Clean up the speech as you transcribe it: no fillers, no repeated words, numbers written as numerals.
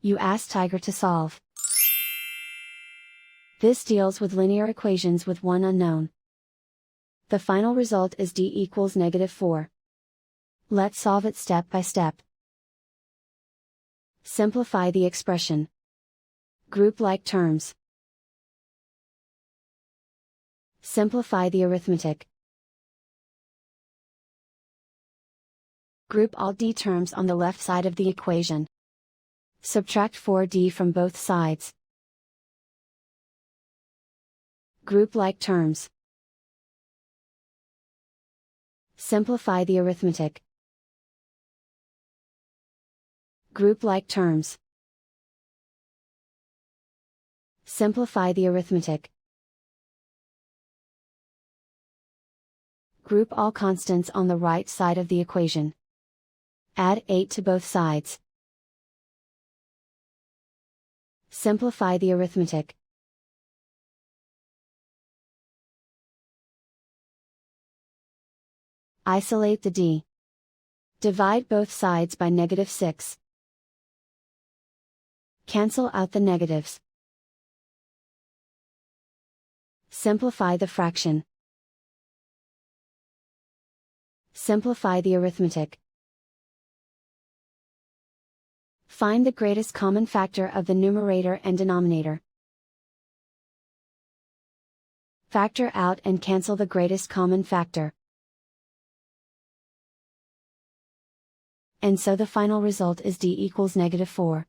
You ask Tiger to solve. This deals with linear equations with one unknown. The final result is d equals -4. Let's solve it step by step. Simplify the expression. Group like terms. Simplify the arithmetic. Group all d terms on the left side of the equation. Subtract 4d from both sides. Group like terms. Simplify the arithmetic. Group like terms. Simplify the arithmetic. Group all constants on the right side of the equation. Add 8 to both sides. Simplify the arithmetic. Isolate the d. Divide both sides by -6. Cancel out the negatives. Simplify the fraction. Simplify the arithmetic. Find the greatest common factor of the numerator and denominator. Factor out and cancel the greatest common factor. And so the final result is d equals -4.